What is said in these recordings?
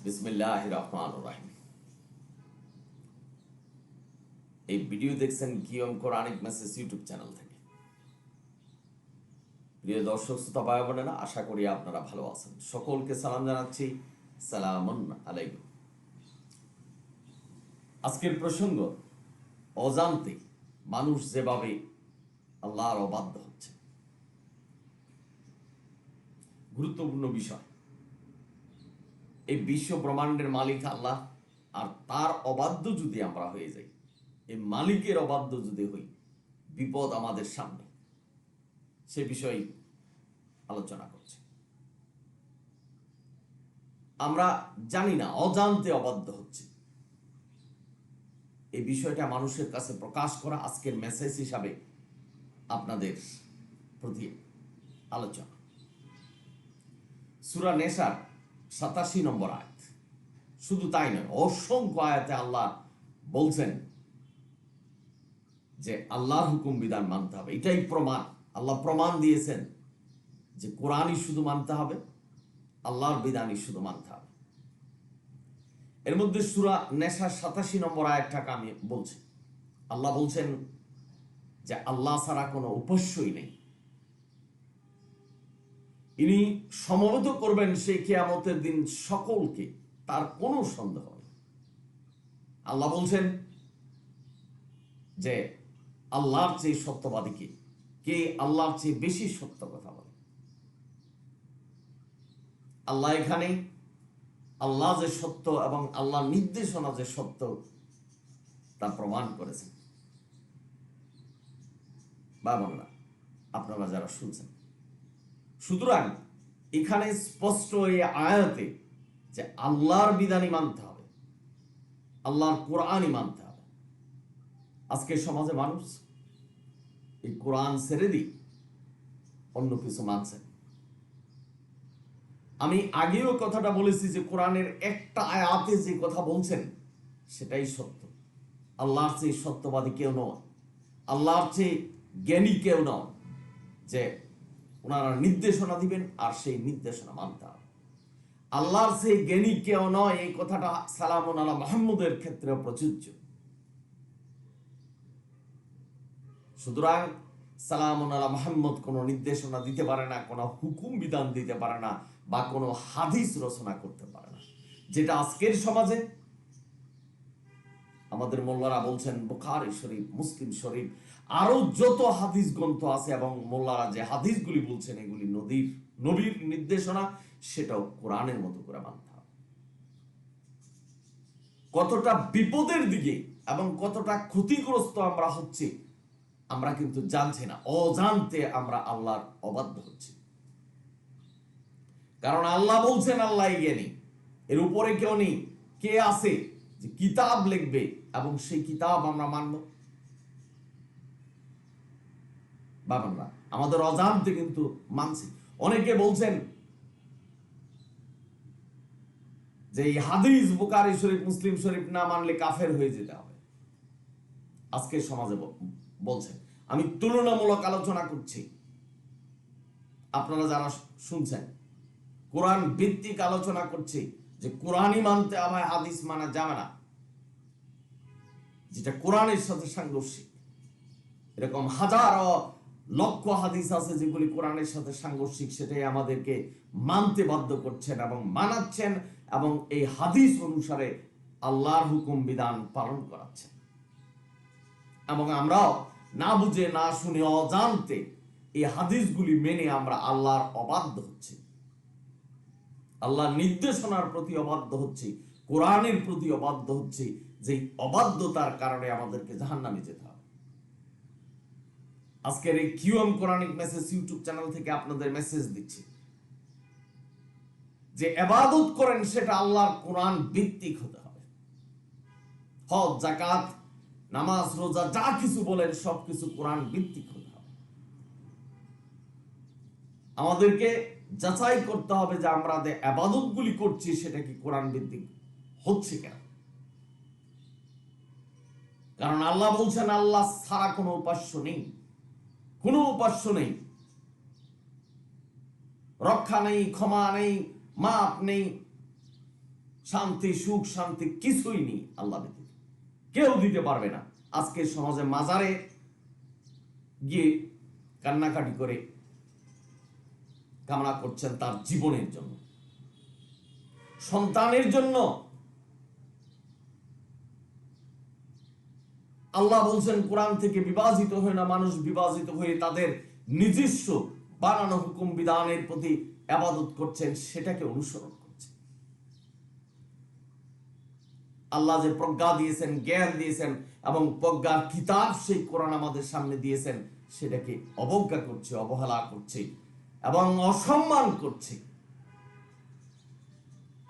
বিসমিল্লাহির রহমানির রহিম। এই ভিডিও দেখছেন কিয়ম কোরআনিক মেসেজ ইউটিউব চ্যানেল থেকে। প্রিয় দর্শক শ্রোতা ভাই বোনেরা, আশা করি আপনারা ভালো আছেন। সকলকে সালাম জানাচ্ছি, সালামুন আলাইকুম। আজকের প্রসঙ্গ, অজান্তে মানুষ যেভাবে আল্লাহর অবাধ্য হচ্ছে। গুরুত্বপূর্ণ বিষয়। এই বিশ্ব ব্রহ্মাণ্ডের মালিক আল্লাহ, আর তার অবাধ্য যদি আমরা হয়ে যাই, এই মালিকের অবাধ্য যদি হই, বিপদ আমাদের সামনে। সে বিষয়ে আলোচনা করছি। আমরা জানি না, অজান্তে অবাধ্য হচ্ছে। এই বিষয়টা মানুষের কাছে প্রকাশ করা আজকের মেসেজ হিসাবে আপনাদের প্রতি আলোচনা। সূরা নেসার 87 নম্বর আয়াত। শুধু তাই নয়, অসংখ্য আয়াতে আল্লাহ বলছেন যে আল্লাহর হুকুম বিধান মানতে হবে। এটাই প্রমাণ। আল্লাহ প্রমাণ দিয়েছেন যে কোরআনই শুধু মানতে হবে, আল্লাহর বিধানই শুধু মানতে হবে। এর মধ্যে সূরা নেসার 87 নম্বর আয়াতটাকে আমি বলছি। আল্লাহ বলছেন যে আল্লাহ ছাড়া কোনো উপাস্যই নেই। ইনি সমবেত করবেন সেই কিয়ামতের দিন সকলকে, তার কোনো সন্দেহ নেই। আল্লাহ বলছেন যে আল্লাহর চেয়ে সত্যবাদী কে আল্লাহর চেয়ে বেশি সত্য কথা বলে। আল্লাহ এখানে আল্লাহ যে সত্য এবং আল্লাহর নির্দেশনা যে সত্য তা প্রমাণ করেছেন। বাবা, আপনারা যারা শুনছেন, সুতরাং এখানে স্পষ্ট এই আয়াতে যে আল্লাহর বিধানই মানতে হবে, আল্লাহর কোরআনই মানতে হবে। আজকে সমাজে মানুষ এই কোরআন ছেড়ে দিয়ে অন্য কিছু মানছে। আমি আগেও কথাটা বলেছি যে কোরআনের একটা আয়াতে যে কথা বলছেন সেটাই সত্য। আল্লাহর চেয়ে সত্যবাদী কেউ নয়, আল্লাহর চেয়ে জ্ঞানী কেউ নয় যে ওনারা নির্দেশনা দিবেন আর সেই নির্দেশনা মানতে হবে। আল্লাহর চেয়ে জ্ঞানী কেউ নয়, এই কথাটা সালামুন আলা মুহাম্মদের ক্ষেত্রে প্রযোজ্য। সুতরাং সালামুন আলা মুহাম্মদ কোনো নির্দেশনা দিতে পারে না, কোনো হুকুম বিধান দিতে পারে না, বা কোনো হাদিস রচনা করতে পারে না। যেটা আজকের সমাজে আমাদের মোল্লারা বলছেন বুখারী শরীফ, মুসলিম শরীফ, আরো যত হাদিস গ্রন্থ আছে এবং মোল্লারা যে হাদিসগুলি বলছেন এগুলি নবীর নির্দেশনা, সেটাও কোরআনের মতো করে মানতে হবে। কতটা বিপদের দিকে এবং কতটা ক্ষতিগ্রস্ত আমরা হচ্ছি আমরা কিন্তু জানছি না। অজান্তে আমরা আল্লাহর অবাধ্য হচ্ছি। কারণ আল্লাহ বলছেন আল্লাহ জ্ঞানী, এর উপরে কেউ নেই। কে আছে যে কিতাব লিখবে এবং সেই কিতাব আমরা মানব? বাবা, আমাদের অজান্তে কিন্তু মানছি। অনেকে বলছেন যে এই হাদিস বুখারী শরীফ, মুসলিম শরীফ না মানলে কাফের হয়ে যেতে হবে। আজকে সমাজে বলছেন। আমি তুলনামূলক আলোচনা করছি, আপনারা যারা শুনছেন কোরআন ভিত্তিক আলোচনা করছি যে কোরআনই মানতে হবে, হাদিস মানা যাবে না, যেটা কোরআনের সাথে সাংঘর্ষিক। এরকম হাজারো লক্ষ হাদিস আছে যেগুলি কোরআনের সাথে সাংঘর্ষিক, সেটাই আমাদেরকে মানতে বাধ্য করছেন এবং মানাচ্ছেন, এবং এই হাদিস অনুসারে আল্লাহর হুকুম বিধান পালন করাচ্ছেন। এবং আমরাও না বুঝে না শুনে অজান্তে এই হাদিসগুলি মেনে আমরা আল্লাহর অবাধ্য হচ্ছি, আল্লাহর নির্দেশনার প্রতি অবাধ্য হচ্ছি, কোরআনের প্রতি অবাধ্য হচ্ছি। যে অবাধ্যতার কারণে আমাদেরকে জাহান্নামে যেতে হবে। আজকের এই কিয়ম কোরআনিক মেসেজ ইউটিউব চ্যানেল থেকে আপনাদের মেসেজ দিচ্ছি যে ইবাদত করেন সেটা আল্লাহর কোরআন ভিত্তিক হতে হবে। হজ, যাকাত, নামাজ, রোজা যা কিছু বলেন সবকিছু কোরআন ভিত্তিক হতে হবে। আমাদেরকে যাচাই করতে হবে যে আমরা যে ইবাদতগুলি করছি সেটা কি কোরআন ভিত্তিক হচ্ছে কিনা। কারণ আল্লাহ বলছেন আল্লাহ ছাড়া কোনো উপাস্য নেই, কোনো উপাস্য নেই, রক্ষা নেই, ক্ষমা নেই, মাপ নেই, শান্তি, সুখ, শান্তি কিছুই নেই আল্লাহ ব্যতীত, কেউ দিতে পারবে না। আজকে সমাজে মাজারে গিয়ে কান্নাকাটি করে কামনা করছেন তার জীবনের জন্য, সন্তানের জন্য। আল্লাহ বলছেন কোরআন থেকে বিভাজিত হয় না, মানুষ বিভাজিত হয়ে তাদের নিজস্ব বানানো হুকুম বিধানের প্রতি ইবাদত করছেন, সেটাকে অনুসরণ করছেন। আল্লাহ যে প্রজ্ঞা দিয়েছেন, জ্ঞান দিয়েছেন এবং প্রজ্ঞার কিতাব সেই কোরআন আমাদের সামনে দিয়েছেন, সেটাকে অবজ্ঞা করছে, অবহেলা করছে এবং অসম্মান করছে।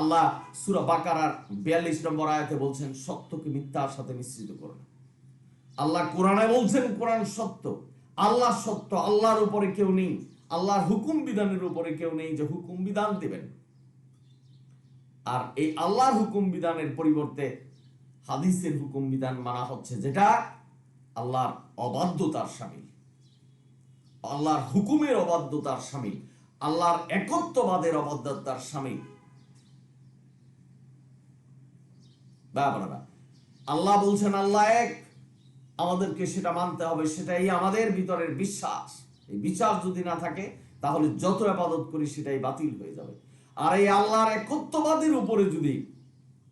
আল্লাহ সূরা বাকারার 42 নম্বর আয়াতে বলছেন সত্যকে মিথ্যার সাথে মিশ্রিত করো না। আল্লাহ কোরআনে বলছেন কোরআন সত্য, আল্লাহ সত্য, আল্লাহর উপরে কেউ নেই, আল্লাহর হুকুম বিধানের উপরে কেউ নেই যে হুকুম বিধান দিবেন। আর এই আল্লাহর হুকুম বিধানের পরিবর্তে হাদিসের হুকুম বিধান মানা হচ্ছে, যেটা আল্লাহর অবাধ্যতার শামিল, আল্লাহর হুকুমের অবাধ্যতার শামিল, আল্লাহর একত্ববাদের অবাধ্যতার শামিল। আল্লাহ বলছেন আল্লাহ এক, আমাদেরকে সেটা মানতে হবে, সেটাই আমাদের ভিতরের বিশ্বাস। এই বিশ্বাস যদি না থাকে তাহলে যত ইবাদত করি সেটাই বাতিল হয়ে যাবে। আর এই আল্লাহর একত্ববাদের উপরে যদি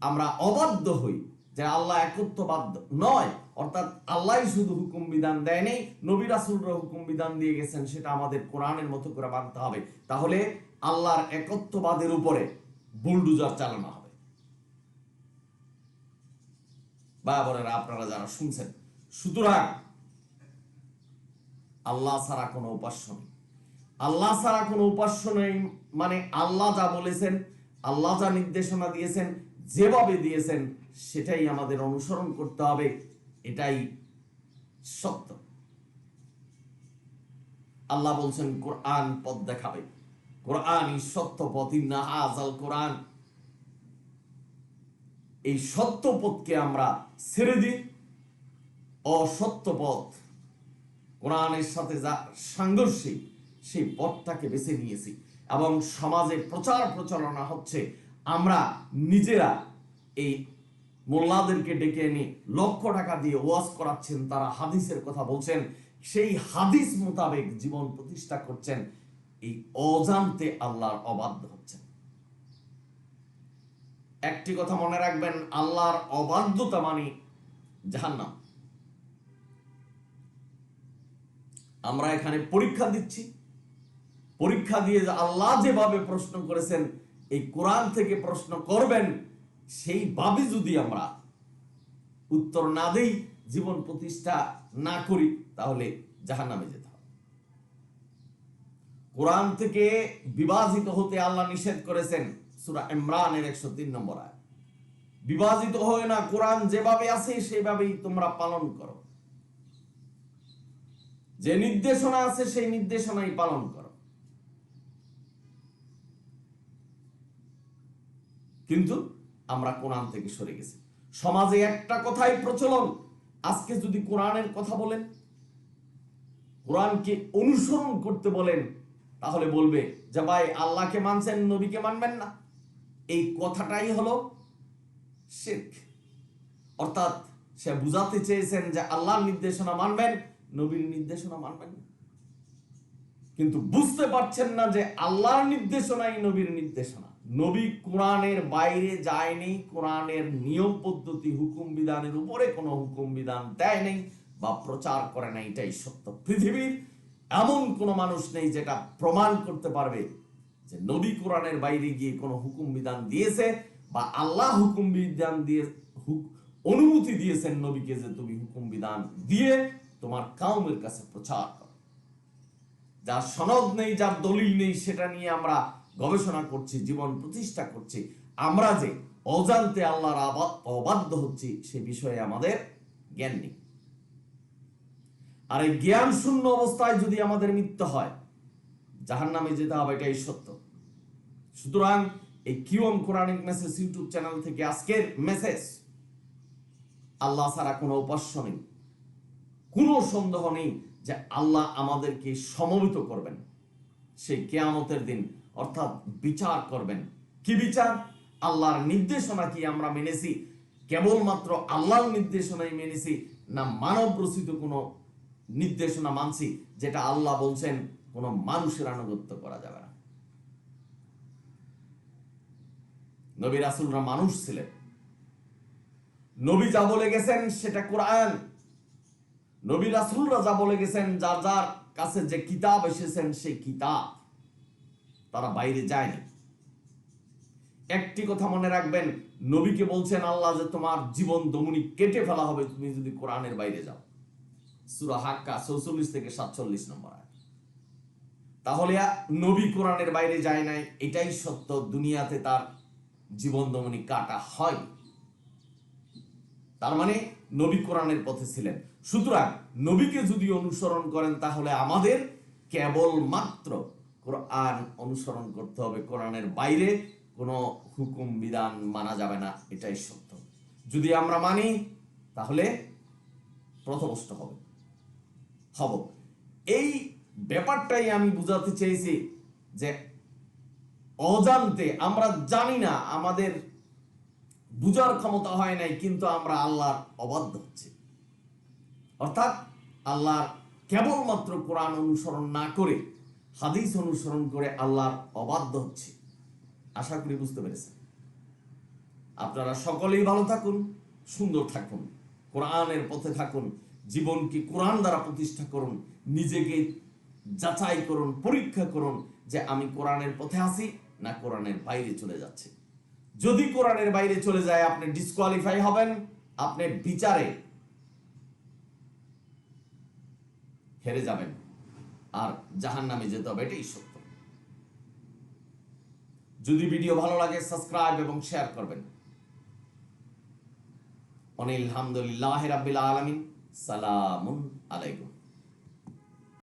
আমরা অবাধ্য হই যে আল্লাহ একত্ববাদ নয়, অর্থাৎ আল্লাহই শুধু হুকুম বিধান দেয়নি, নবী রাসূলরা হুকুম বিধান দিয়ে গেছেন, সেটা আমাদের কোরআনের মতো করে মানতে হবে, তাহলে আল্লাহর একত্ববাদের উপরে বুলডোজার চালানো হবে। বাবারা, আপনারা যারা শুনছেন, সুতরাং আল্লাহ ছাড়া কোনো উপাস্য নেই। আল্লাহ ছাড়া কোনো উপাস্য নেই মানে আল্লাহ যা বলেছেন, আল্লাহ যা নির্দেশনা দিয়েছেন, যেভাবে দিয়েছেন সেটাই আমাদের অনুসরণ করতে হবে, এটাই সত্য। আল্লাহ বলছেন কোরআন পথ দেখাবে, কোরআনই সত্য পথ, ইন্না হাযাল কোরআন। এই সত্য পথকে আমরা ছেড়ে দিই, অসত্য পথ কোরআনের সাথে যা সাংঘর্ষিক সেই পথটাকে বেছে নিয়েছি এবং সমাজে প্রচার প্রচারণা হচ্ছে। আমরা নিজেরা এই মোল্লাদেরকে ডেকে এনে লক্ষ টাকা দিয়ে ওয়াজ করাচ্ছেন, তারা হাদিসের কথা বলছেন, সেই হাদিস মোতাবেক জীবন প্রতিষ্ঠা করছেন, এই অজান্তে আল্লাহর অবাধ্য হচ্ছেন। একটি কথা মনে রাখবেন, আল্লাহর অবাধ্যতা মানে জাহান্নাম। আমরা এখানে পরীক্ষা দিচ্ছি, পরীক্ষা দিয়ে আল্লাহ যেভাবে প্রশ্ন করেছেন এই কোরআন থেকে প্রশ্ন করবেন, সেইভাবে যদি আমরা উত্তর না দেই, জীবন প্রতিষ্ঠা না করি, তাহলে জাহান্নামে যেতে হবে। কোরআন থেকে বিভাজিত হতে আল্লাহ নিষেধ করেছেন সূরা ইমরানের 103 নম্বর আয়াত। বিভাজিত হয় না, কোরআন যেভাবে আছে সেভাবেই তোমরা পালন করো, যে নির্দেশনা আছে সেই নির্দেশনাই পালন করো। কিন্তু আমরা কোরআন থেকে সরে গেছি। সমাজে একটা কথাই প্রচলন, আজকে যদি কোরআনের কথা বলেন, কোরআনকে অনুসরণ করতে বলেন, তাহলে বলবে যে ভাই আল্লাহকে মানছেন, নবীকে মানবেন না। এই কথাটাই হলো শিরক। অর্থাৎ সে বুঝাতে চেয়েছেন যে আল্লাহর নির্দেশনা মানবেন, নবীর নির্দেশনা মানবেন না। কিন্তু বুঝতে পারছেন না যে আল্লাহর নির্দেশনাই নবীর নির্দেশনা। নবী কোরআনের বাইরে যায়নি, কোরআনের নিয়ম পদ্ধতি হুকুম বিধানের উপরে কোনো হুকুম বিধান দেয় নেই বা প্রচার করে না, এটাই সত্য। পৃথিবীর এমন কোনো মানুষ নেই যেটা প্রমাণ করতে পারবে যে নবী কোরআনের বাইরে গিয়ে কোনো হুকুম বিধান দিয়েছে বা আল্লাহ হুকুম বিধান দিয়ে অনুমতি দিয়েছেন নবীকে যে তুমি হুকুম বিধান দিয়ে তোমার কওমের কাছে প্রচার করো। যার সনদ নেই, যার দলিল নেই, সেটা নিয়ে আমরা গবেষণা করছি, জীবন প্রতিষ্ঠা করছি। আমরা যে অজান্তে আল্লাহর অবাধ্য হচ্ছি সে বিষয়ে আমাদের জ্ঞান নেই। আর এই জ্ঞান শূন্য অবস্থায় যদি আমাদের মৃত্যু হয়, জাহান্নামে যেতে হবে, এটাই সত্য। সুতরাং এই কিওম কোরআনিক মেসেজ ইউটিউব চ্যানেল থেকে আজকের মেসেজ, আল্লাহ ছাড়া কোনো উপাস্য নেই, কোনো সন্দেহ নেই যে আল্লাহ আমাদেরকে সমবেত করবেন সেই কিয়ামতের দিন, অর্থাৎ বিচার করবেন। কি বিচার? আল্লাহর নির্দেশনা কি আমরা মেনেছি, কেবলমাত্র আল্লাহর নির্দেশনাই মেনেছি, না মানব রচিত কোনো নির্দেশনা মানছি যেটা আল্লাহ বলছেন কোনো মানুষের আনুগত্য করা যাবে না। নবী রাসূলরা মানুষ ছিলেন, নবী যা বলে গেছেন সেটা কোরআন, নবী রাসূলরা যা বলে গেছেন, যার যার কাছে যে কিতাব এসেছেন সেই কিতাব, তারা বাইরে যায়নি। একটি কথা মনে রাখবেন, নবীকে বলছেন আল্লাহ যে তোমার জীবন দমনি কেটে ফেলা হবে তুমি যদি কোরআনের বাইরে যাও। সূরা হাক্কা ৪৪ থেকে ৪৭ নম্বর আয়াত। তাহলে নবী কোরআনের বাইরে যায় নাই, এটাই সত্য, দুনিয়াতে তার জীবন দমনি কাটা হয়। তার মানে নবী কোরআনের পথে ছিলেন। সুতরাং নবীকে যদি অনুসরণ করেন তাহলে আমাদের কেবলমাত্র কোরআন অনুসরণ করতে হবে, কোরআনের বাইরে কোনো হুকুম বিধান মানা যাবে না, এটাই সত্য। যদি আমরা মানি তাহলে পথভ্রষ্ট হব। এই ব্যাপারটাই আমি বুঝাতে চেয়েছি যে অজান্তে আমরা জানি না, আমাদের বুঝার ক্ষমতা হয় নাই, কিন্তু আমরা আল্লাহর অবাধ্য হচ্ছি। অর্থাৎ আল্লাহর কেবলমাত্র কোরআন অনুসরণ না করে হাদিস অনুসরণ করে আল্লাহর অবাধ্য হচ্ছি। আশা করি বুঝতে পেরেছেন। আপনারা সকলেই ভালো থাকুন, সুন্দর থাকুন, কোরআনের পথে থাকুন, জীবনকে কোরআন দ্বারা প্রতিষ্ঠা করুন, নিজেকে যাচাই করুন, পরীক্ষা করুন যে আমি কোরআনের পথে আছি না কোরআনের বাইরে চলে যাচ্ছি। যদি কোরআনের বাইরে চলে যায় আপনি ডিসকোয়ালিফাই হবেন, আপনি বিচারে হেরে যাবেন আর জাহান্নামে যেতে হবে, এটাই সত্য। যদি ভিডিও ভালো লাগে সাবস্ক্রাইব এবং শেয়ার করবেন। আলহামদুলিল্লাহি রাব্বিল আলামিন। সালামুন আলাইকুম।